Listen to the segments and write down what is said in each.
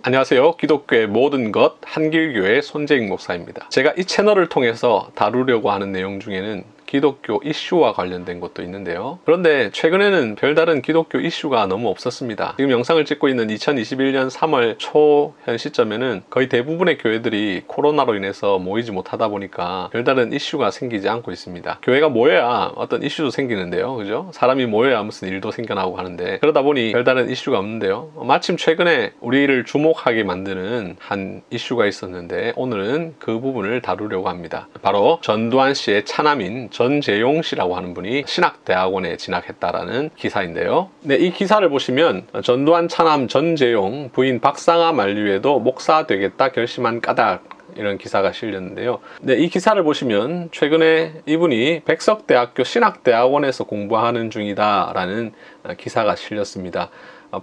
안녕하세요. 기독교의 모든 것 한길교회 손재익 목사입니다. 제가 이 채널을 통해서 다루려고 하는 내용 중에는 기독교 이슈와 관련된 것도 있는데요. 그런데 최근에는 별다른 기독교 이슈가 너무 없었습니다. 지금 영상을 찍고 있는 2021년 3월 초 현 시점에는 거의 대부분의 교회들이 코로나로 인해서 모이지 못하다 보니까 별다른 이슈가 생기지 않고 있습니다. 교회가 모여야 어떤 이슈도 생기는데요. 그죠? 사람이 모여야 무슨 일도 생겨나고 하는데 그러다 보니 별다른 이슈가 없는데요. 마침 최근에 우리를 주목하게 만드는 한 이슈가 있었는데 오늘은 그 부분을 다루려고 합니다. 바로 전두환 씨의 차남인 전재용 씨라고 하는 분이 신학대학원에 진학했다라는 기사인데요. 네, 이 기사를 보시면 전두환 차남 전재용 부인 박상아 만류에도 목사 되겠다 결심한 까닭 이런 기사가 실렸는데요. 네, 이 기사를 보시면 최근에 이분이 백석대학교 신학대학원에서 공부하는 중이다라는 기사가 실렸습니다.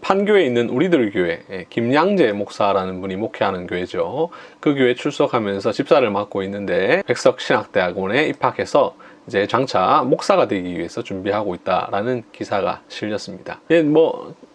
판교에 있는 우리들 교회 김양재 목사라는 분이 목회하는 교회죠. 그 교회 출석하면서 집사를 맡고 있는데 백석신학대학원에 입학해서 이제 장차 목사가 되기 위해서 준비하고 있다라는 기사가 실렸습니다.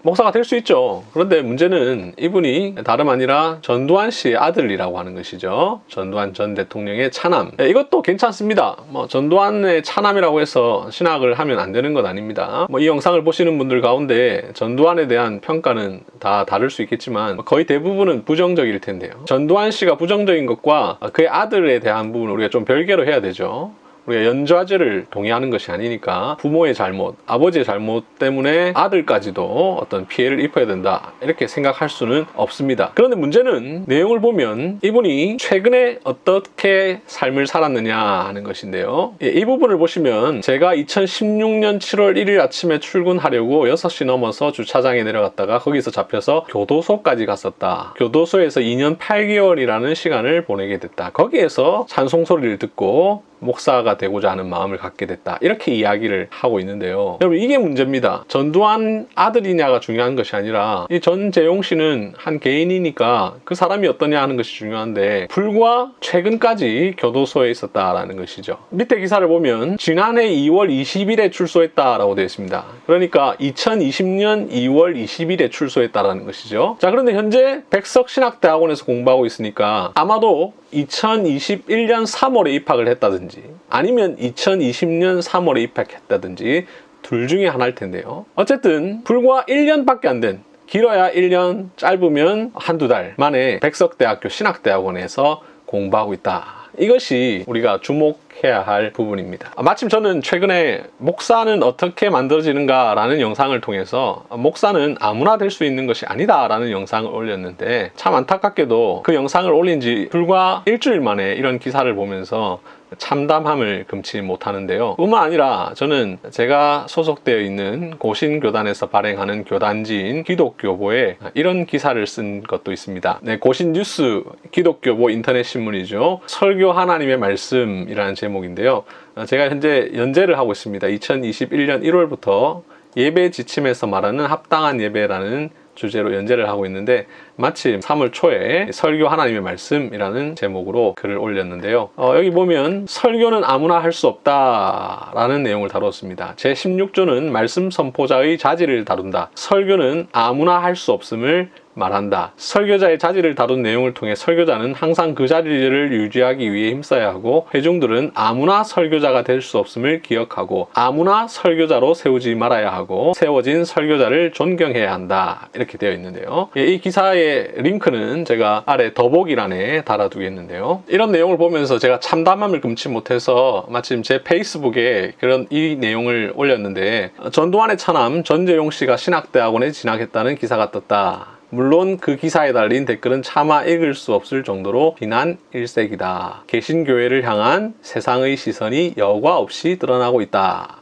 목사가 될 수 있죠. 그런데 문제는 이분이 다름 아니라 전두환 씨의 아들이라고 하는 것이죠. 전두환 전 대통령의 차남. 이것도 괜찮습니다. 전두환의 차남이라고 해서 신학을 하면 안 되는 건 아닙니다. 이 영상을 보시는 분들 가운데 전두환에 대한 평가는 다 다를 수 있겠지만 거의 대부분은 부정적일 텐데요. 전두환 씨가 부정적인 것과 그의 아들에 대한 부분을 우리가 좀 별개로 해야 되죠. 우리가 연좌제를 동의하는 것이 아니니까 부모의 잘못, 아버지의 잘못 때문에 아들까지도 어떤 피해를 입어야 된다 이렇게 생각할 수는 없습니다. 그런데 문제는 내용을 보면 이분이 최근에 어떻게 삶을 살았느냐 하는 것인데요. 이 부분을 보시면 제가 2016년 7월 1일 아침에 출근하려고 6시 넘어서 주차장에 내려갔다가 거기서 잡혀서 교도소까지 갔었다. 교도소에서 2년 8개월이라는 시간을 보내게 됐다. 거기에서 찬송 소리를 듣고 목사가 되고자 하는 마음을 갖게 됐다. 이렇게 이야기를 하고 있는데요. 여러분, 이게 문제입니다. 전두환 아들이냐가 중요한 것이 아니라 이 전재용 씨는 한 개인이니까 그 사람이 어떠냐 하는 것이 중요한데 불과 최근까지 교도소에 있었다라는 것이죠. 밑에 기사를 보면 지난해 2월 20일에 출소했다라고 되어 있습니다. 그러니까 2020년 2월 20일에 출소했다라는 것이죠. 자, 그런데 현재 백석신학대학원에서 공부하고 있으니까 아마도 2021년 3월에 입학을 했다든지 아니면 2020년 3월에 입학했다든지 둘 중에 하나일 텐데요. 어쨌든 불과 1년밖에 안 된, 길어야 1년, 짧으면 한두 달 만에 백석대학교 신학대학원에서 공부하고 있다. 이것이 우리가 주목해야 할 부분입니다. 마침 저는 최근에 목사는 어떻게 만들어지는가 라는 영상을 통해서 목사는 아무나 될 수 있는 것이 아니다 라는 영상을 올렸는데 참 안타깝게도 그 영상을 올린 지 불과 일주일 만에 이런 기사를 보면서 참담함을 금치 못하는데요. 뿐만 아니라 저는 제가 소속되어 있는 고신교단에서 발행하는 교단지인 기독교보에 이런 기사를 쓴 것도 있습니다. 네, 고신뉴스 기독교보 인터넷 신문이죠. 설교 하나님의 말씀이라는 제목인데요. 제가 현재 연재를 하고 있습니다. 2021년 1월부터 예배 지침에서 말하는 합당한 예배라는 주제로 연재를 하고 있는데 마침 3월 초에 설교 하나님의 말씀이라는 제목으로 글을 올렸는데요. 여기 보면 설교는 아무나 할 수 없다라는 내용을 다뤘습니다. 제16조는 말씀 선포자의 자질을 다룬다. 설교는 아무나 할 수 없음을 말한다. 설교자의 자질을 다룬 내용을 통해 설교자는 항상 그 자리를 유지하기 위해 힘써야 하고 회중들은 아무나 설교자가 될 수 없음을 기억하고 아무나 설교자로 세우지 말아야 하고 세워진 설교자를 존경해야 한다. 이렇게 되어 있는데요. 이 기사의 링크는 제가 아래 더보기란에 달아두겠는데요. 이런 내용을 보면서 제가 참담함을 금치 못해서 마침 제 페이스북에 이 내용을 올렸는데 전두환의 차남 전재용 씨가 신학대학원에 진학했다는 기사가 떴다. 물론 그 기사에 달린 댓글은 차마 읽을 수 없을 정도로 비난 일색이다. 개신교회를 향한 세상의 시선이 여과 없이 드러나고 있다.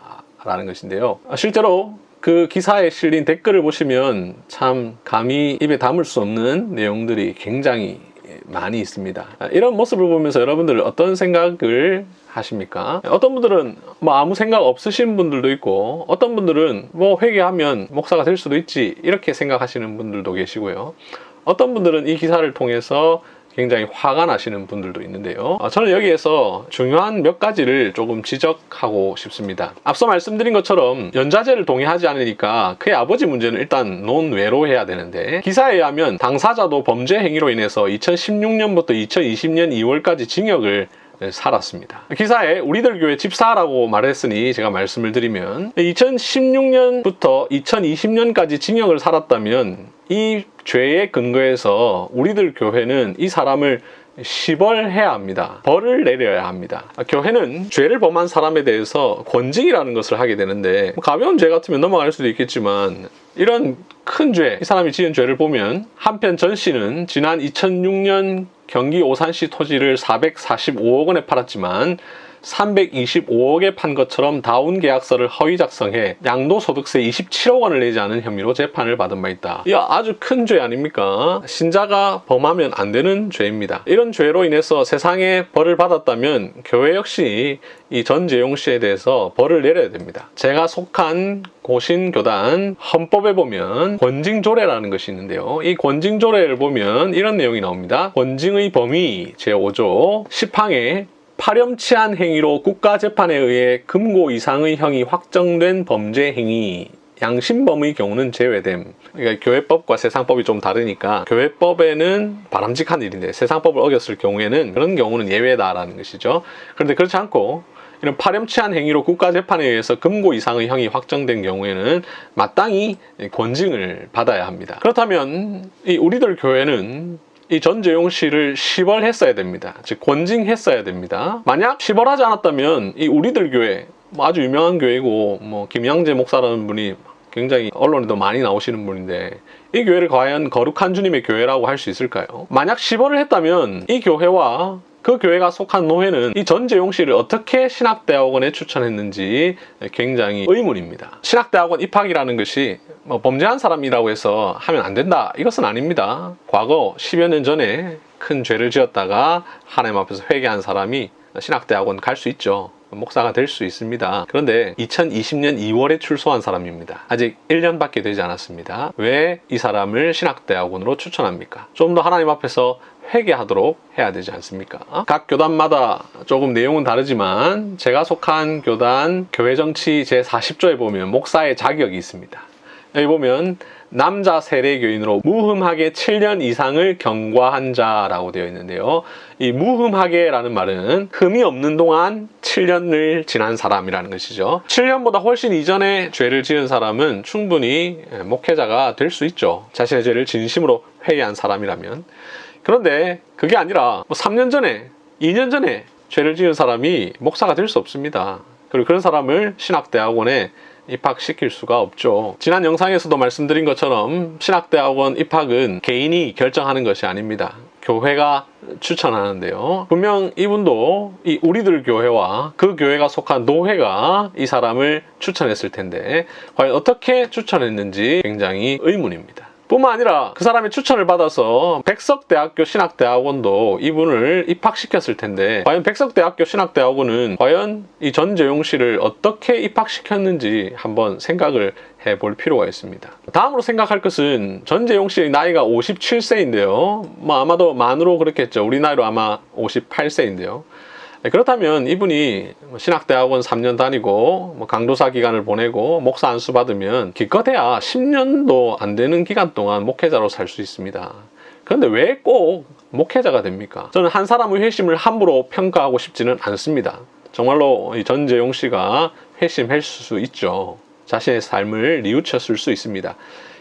라는 것인데요. 실제로 그 기사에 실린 댓글을 보시면 참 감히 입에 담을 수 없는 내용들이 굉장히 많이 있습니다. 이런 모습을 보면서 여러분들 어떤 생각을 하십니까? 어떤 분들은 아무 생각 없으신 분들도 있고 어떤 분들은 회개하면 목사가 될 수도 있지 이렇게 생각하시는 분들도 계시고요. 어떤 분들은 이 기사를 통해서 굉장히 화가 나시는 분들도 있는데요. 저는 여기에서 중요한 몇 가지를 조금 지적하고 싶습니다. 앞서 말씀드린 것처럼 연좌제를 동의하지 않으니까 그의 아버지 문제는 일단 논외로 해야 되는데, 기사에 의하면 당사자도 범죄 행위로 인해서 2016년부터 2020년 2월까지 징역을 살았습니다. 기사에 우리들 교회 집사라고 말했으니 제가 말씀을 드리면 2016년부터 2020년까지 징역을 살았다면 이 죄의 근거에서 우리들 교회는 이 사람을 시벌해야 합니다. 벌을 내려야 합니다. 교회는 죄를 범한 사람에 대해서 권징이라는 것을 하게 되는데, 가벼운 죄 같으면 넘어갈 수도 있겠지만 이런 큰 죄, 이 사람이 지은 죄를 보면, 한편 전 씨는 지난 2006년 경기 오산시 토지를 445억 원에 팔았지만 325억에 판 것처럼 다운 계약서를 허위 작성해 양도소득세 27억 원을 내지 않은 혐의로 재판을 받은 바 있다. 이 아주 큰 죄 아닙니까? 신자가 범하면 안 되는 죄입니다. 이런 죄로 인해서 세상에 벌을 받았다면 교회 역시 이 전재용 씨에 대해서 벌을 내려야 됩니다. 제가 속한 고신교단 헌법에 보면 권징조례라는 것이 있는데요. 이 권징조례를 보면 이런 내용이 나옵니다. 권징의 범위 제5조 10항에 파렴치한 행위로 국가재판에 의해 금고 이상의 형이 확정된 범죄 행위, 양심범의 경우는 제외됨. 그러니까 교회법과 세상법이 좀 다르니까 교회법에는 바람직한 일인데 세상법을 어겼을 경우에는 그런 경우는 예외다라는 것이죠. 그런데 그렇지 않고 이런 파렴치한 행위로 국가재판에 의해서 금고 이상의 형이 확정된 경우에는 마땅히 권징을 받아야 합니다. 그렇다면 이 우리들 교회는 이 전재용 씨를 시벌했어야 됩니다. 즉 권징했어야 됩니다. 만약 시벌하지 않았다면 이 우리들 교회, 아주 유명한 교회고 김양재 목사라는 분이 굉장히 언론에도 많이 나오시는 분인데, 이 교회를 과연 거룩한 주님의 교회라고 할 수 있을까요? 만약 시벌을 했다면 이 교회와 그 교회가 속한 노회는 이 전재용 씨를 어떻게 신학대학원에 추천했는지 굉장히 의문입니다. 신학대학원 입학이라는 것이 범죄한 사람이라고 해서 하면 안 된다, 이것은 아닙니다. 과거 10여 년 전에 큰 죄를 지었다가 하나님 앞에서 회개한 사람이 신학대학원 갈 수 있죠. 목사가 될 수 있습니다. 그런데 2020년 2월에 출소한 사람입니다. 아직 1년밖에 되지 않았습니다. 왜 이 사람을 신학대학원으로 추천합니까? 좀 더 하나님 앞에서 회개하도록 해야 되지 않습니까? 각 교단마다 조금 내용은 다르지만 제가 속한 교단 교회정치 제40조에 보면 목사의 자격이 있습니다. 여기 보면 남자 세례교인으로 무흠하게 7년 이상을 경과한 자라고 되어 있는데요. 이 무흠하게라는 말은 흠이 없는 동안 7년을 지난 사람이라는 것이죠. 7년보다 훨씬 이전에 죄를 지은 사람은 충분히 목회자가 될 수 있죠. 자신의 죄를 진심으로 회개한 사람이라면. 그런데 그게 아니라 3년 전에, 2년 전에 죄를 지은 사람이 목사가 될 수 없습니다. 그리고 그런 사람을 신학대학원에 입학시킬 수가 없죠. 지난 영상에서도 말씀드린 것처럼 신학대학원 입학은 개인이 결정하는 것이 아닙니다. 교회가 추천하는데요. 분명 이분도 이 우리들 교회와 그 교회가 속한 노회가 이 사람을 추천했을 텐데 과연 어떻게 추천했는지 굉장히 의문입니다. 뿐만 아니라 그 사람의 추천을 받아서 백석대학교 신학대학원도 이분을 입학시켰을 텐데 과연 백석대학교 신학대학원은 과연 이 전재용 씨를 어떻게 입학시켰는지 한번 생각을 해볼 필요가 있습니다. 다음으로 생각할 것은 전재용 씨의 나이가 57세인데요. 아마도 만으로 그렇겠죠. 우리 나이로 아마 58세인데요. 그렇다면 이분이 신학대학원 3년 다니고 강도사 기간을 보내고 목사 안수 받으면 기껏해야 10년도 안 되는 기간 동안 목회자로 살 수 있습니다. 그런데 왜 꼭 목회자가 됩니까? 저는 한 사람의 회심을 함부로 평가하고 싶지는 않습니다. 정말로 이 전재용 씨가 회심할 수 있죠. 자신의 삶을 뉘우쳤을 수 있습니다.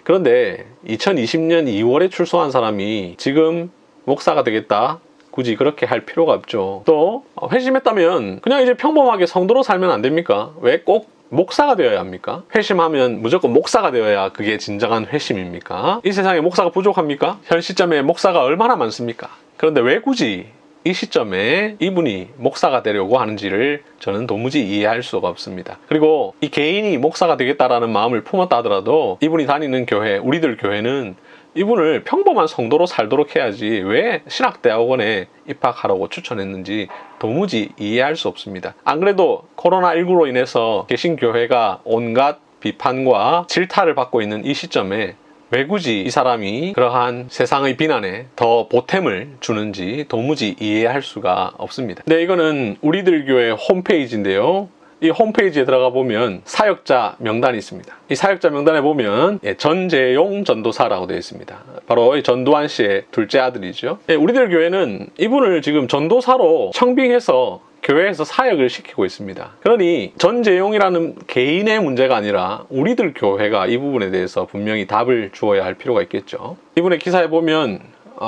그런데 2020년 2월에 출소한 사람이 지금 목사가 되겠다? 굳이 그렇게 할 필요가 없죠. 또 회심했다면 그냥 이제 평범하게 성도로 살면 안 됩니까? 왜 꼭 목사가 되어야 합니까? 회심하면 무조건 목사가 되어야 그게 진정한 회심입니까? 이 세상에 목사가 부족합니까? 현 시점에 목사가 얼마나 많습니까? 그런데 왜 굳이 이 시점에 이분이 목사가 되려고 하는지를 저는 도무지 이해할 수가 없습니다. 그리고 이 개인이 목사가 되겠다라는 마음을 품었다 하더라도 이분이 다니는 교회, 우리들 교회는 이분을 평범한 성도로 살도록 해야지 왜 신학대학원에 입학하라고 추천했는지 도무지 이해할 수 없습니다. 안 그래도 코로나19로 인해서 개신교회가 온갖 비판과 질타를 받고 있는 이 시점에 왜 굳이 이 사람이 그러한 세상의 비난에 더 보탬을 주는지 도무지 이해할 수가 없습니다. 네, 이거는 우리들 교회 홈페이지인데요. 이 홈페이지에 들어가 보면 사역자 명단이 있습니다. 이 사역자 명단에 보면 전재용 전도사라고 되어 있습니다. 바로 이 전두환 씨의 둘째 아들이죠. 우리들 교회는 이분을 지금 전도사로 청빙해서 교회에서 사역을 시키고 있습니다. 그러니 전재용이라는 개인의 문제가 아니라 우리들 교회가 이 부분에 대해서 분명히 답을 주어야 할 필요가 있겠죠. 이분의 기사에 보면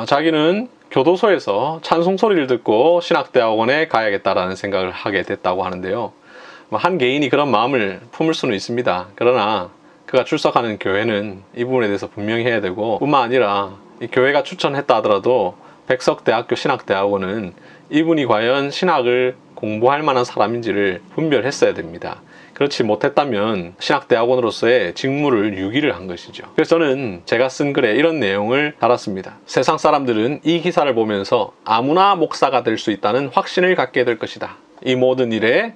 자기는 교도소에서 찬송 소리를 듣고 신학대학원에 가야겠다라는 생각을 하게 됐다고 하는데요. 한 개인이 그런 마음을 품을 수는 있습니다. 그러나 그가 출석하는 교회는 이 부분에 대해서 분명히 해야 되고, 뿐만 아니라 이 교회가 추천했다 하더라도 백석대학교 신학대학원은 이분이 과연 신학을 공부할 만한 사람인지를 분별했어야 됩니다. 그렇지 못했다면 신학대학원으로서의 직무를 유기를 한 것이죠. 그래서 저는 제가 쓴 글에 이런 내용을 달았습니다. 세상 사람들은 이 기사를 보면서 아무나 목사가 될 수 있다는 확신을 갖게 될 것이다. 이 모든 일에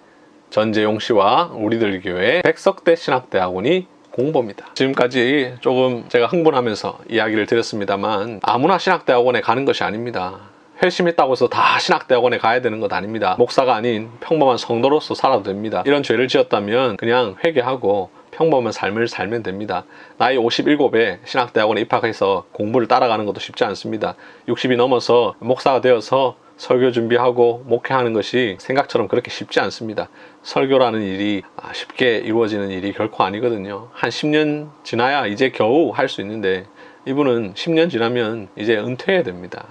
전재용 씨와 우리들 교회 백석대 신학대학원이 공범이다. 지금까지 조금 제가 흥분하면서 이야기를 드렸습니다만, 아무나 신학대학원에 가는 것이 아닙니다. 회심했다고 해서 다 신학대학원에 가야 되는 것 아닙니다. 목사가 아닌 평범한 성도로서 살아도 됩니다. 이런 죄를 지었다면 그냥 회개하고 평범한 삶을 살면 됩니다. 나이 57에 신학대학원에 입학해서 공부를 따라가는 것도 쉽지 않습니다. 60이 넘어서 목사가 되어서 설교 준비하고 목회하는 것이 생각처럼 그렇게 쉽지 않습니다. 설교라는 일이 쉽게 이루어지는 일이 결코 아니거든요. 한 10년 지나야 이제 겨우 할 수 있는데, 이분은 10년 지나면 이제 은퇴해야 됩니다.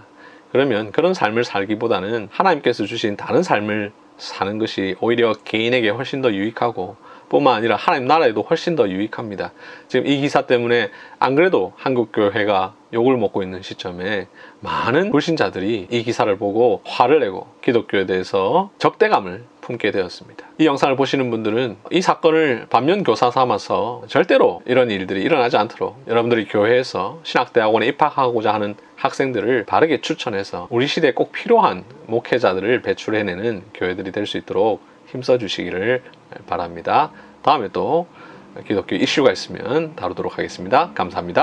그러면 그런 삶을 살기보다는 하나님께서 주신 다른 삶을 사는 것이 오히려 개인에게 훨씬 더 유익하고, 뿐만 아니라 하나님 나라에도 훨씬 더 유익합니다. 지금 이 기사 때문에 안 그래도 한국교회가 욕을 먹고 있는 시점에 많은 불신자들이 이 기사를 보고 화를 내고 기독교에 대해서 적대감을 품게 되었습니다. 이 영상을 보시는 분들은 이 사건을 반면교사 삼아서 절대로 이런 일들이 일어나지 않도록 여러분들이 교회에서 신학대학원에 입학하고자 하는 학생들을 바르게 추천해서 우리 시대에 꼭 필요한 목회자들을 배출해내는 교회들이 될 수 있도록 힘써 주시기를 바랍니다. 다음에 또 기독교 이슈가 있으면 다루도록 하겠습니다. 감사합니다.